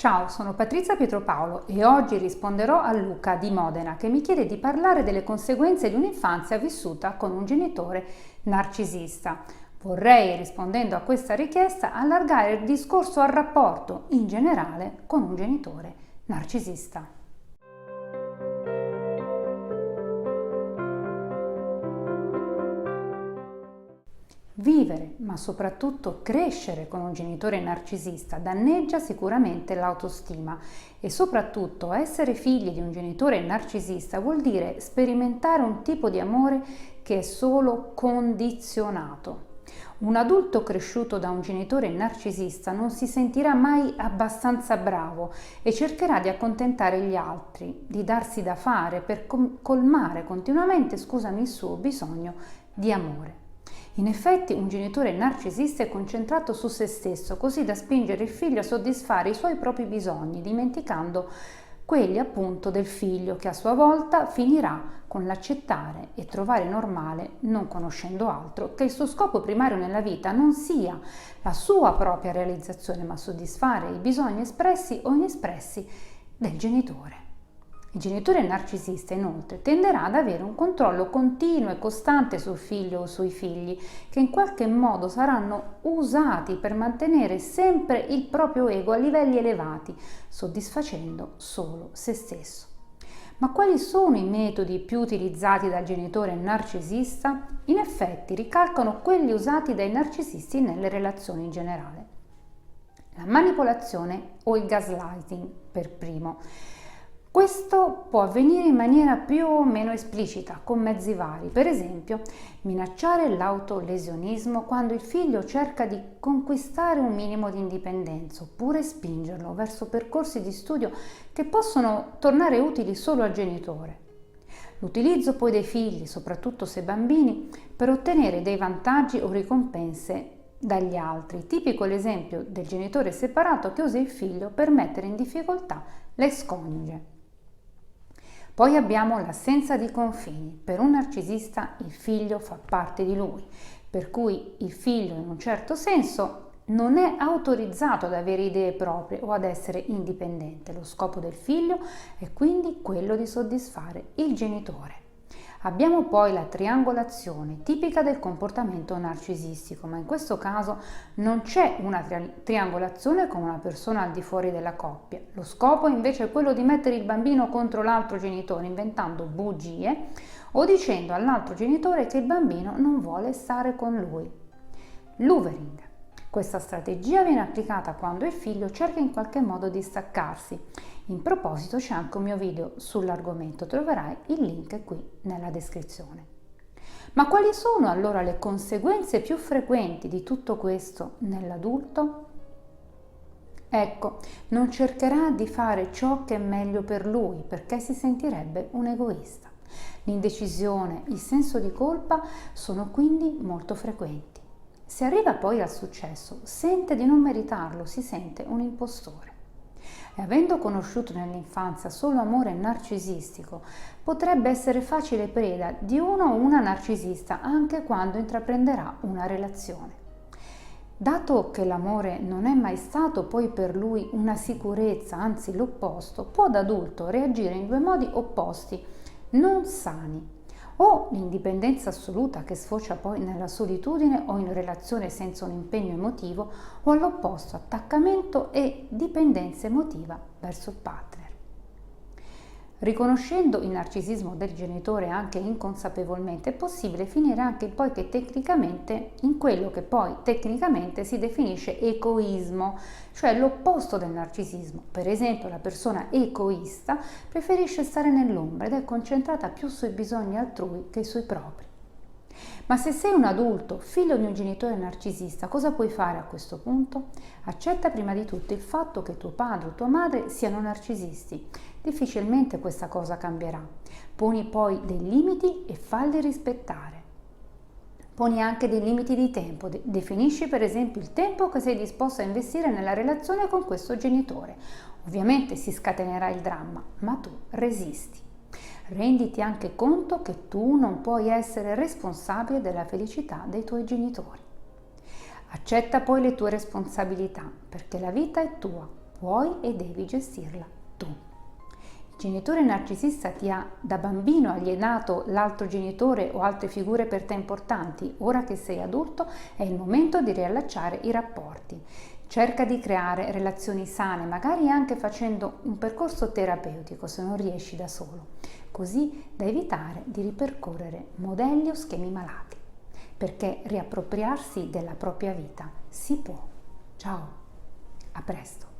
Ciao, sono Patrizia Pietropaolo e oggi risponderò a Luca di Modena che mi chiede di parlare delle conseguenze di un'infanzia vissuta con un genitore narcisista. Vorrei, rispondendo a questa richiesta, allargare il discorso al rapporto in generale con un genitore narcisista. Vivere, ma soprattutto crescere con un genitore narcisista danneggia sicuramente l'autostima e soprattutto essere figli di un genitore narcisista vuol dire sperimentare un tipo di amore che è solo condizionato. Un adulto cresciuto da un genitore narcisista non si sentirà mai abbastanza bravo e cercherà di accontentare gli altri, di darsi da fare per colmare continuamente, il suo bisogno di amore. In effetti un genitore narcisista è concentrato su se stesso, così da spingere il figlio a soddisfare i suoi propri bisogni, dimenticando quelli appunto del figlio, che a sua volta finirà con l'accettare e trovare normale, non conoscendo altro, che il suo scopo primario nella vita non sia la sua propria realizzazione, ma soddisfare i bisogni espressi o inespressi del genitore. Il genitore narcisista, inoltre, tenderà ad avere un controllo continuo e costante sul figlio o sui figli, che in qualche modo saranno usati per mantenere sempre il proprio ego a livelli elevati, soddisfacendo solo se stesso. Ma quali sono i metodi più utilizzati dal genitore narcisista? In effetti ricalcano quelli usati dai narcisisti nelle relazioni in generale. La manipolazione o il gaslighting per primo. Questo può avvenire in maniera più o meno esplicita, con mezzi vari, per esempio minacciare l'autolesionismo quando il figlio cerca di conquistare un minimo di indipendenza, oppure spingerlo verso percorsi di studio che possono tornare utili solo al genitore. L'utilizzo poi dei figli, soprattutto se bambini, per ottenere dei vantaggi o ricompense dagli altri, tipico l'esempio del genitore separato che usa il figlio per mettere in difficoltà l'ex coniuge. Poi abbiamo l'assenza di confini. Per un narcisista il figlio fa parte di lui, per cui il figlio in un certo senso non è autorizzato ad avere idee proprie o ad essere indipendente. Lo scopo del figlio è quindi quello di soddisfare il genitore. Abbiamo poi la triangolazione, tipica del comportamento narcisistico, ma in questo caso non c'è una triangolazione con una persona al di fuori della coppia. Lo scopo invece è quello di mettere il bambino contro l'altro genitore, inventando bugie o dicendo all'altro genitore che il bambino non vuole stare con lui. L'hoovering. Questa strategia viene applicata quando il figlio cerca in qualche modo di staccarsi. In proposito c'è anche un mio video sull'argomento, troverai il link qui nella descrizione. Ma quali sono allora le conseguenze più frequenti di tutto questo nell'adulto? Ecco, non cercherà di fare ciò che è meglio per lui perché si sentirebbe un egoista. L'indecisione, il senso di colpa sono quindi molto frequenti. Se arriva poi al successo, sente di non meritarlo, si sente un impostore. E avendo conosciuto nell'infanzia solo amore narcisistico, potrebbe essere facile preda di uno o una narcisista anche quando intraprenderà una relazione. Dato che l'amore non è mai stato poi per lui una sicurezza, anzi l'opposto, può da adulto reagire in due modi opposti, non sani. O l'indipendenza assoluta che sfocia poi nella solitudine o in relazione senza un impegno emotivo, o all'opposto attaccamento e dipendenza emotiva verso il partner. Riconoscendo il narcisismo del genitore anche inconsapevolmente è possibile finire anche poi che tecnicamente in quello che poi tecnicamente si definisce egoismo, cioè l'opposto del narcisismo. Per esempio la persona egoista preferisce stare nell'ombra ed è concentrata più sui bisogni altrui che sui propri. Ma se sei un adulto, figlio di un genitore narcisista, cosa puoi fare a questo punto? Accetta prima di tutto il fatto che tuo padre o tua madre siano narcisisti. Difficilmente questa cosa cambierà. Poni poi dei limiti e falli rispettare. Poni anche dei limiti di tempo. Definisci per esempio il tempo che sei disposto a investire nella relazione con questo genitore. Ovviamente si scatenerà il dramma, ma tu resisti. Renditi anche conto che tu non puoi essere responsabile della felicità dei tuoi genitori. Accetta poi le tue responsabilità, perché la vita è tua. puoi e devi gestirla tu. Il genitore narcisista ti ha da bambino alienato l'altro genitore o altre figure per te importanti. Ora che sei adulto è il momento di riallacciare i rapporti. Cerca di creare relazioni sane, magari anche facendo un percorso terapeutico se non riesci da solo, così da evitare di ripercorrere modelli o schemi malati, perché riappropriarsi della propria vita si può. Ciao, a presto!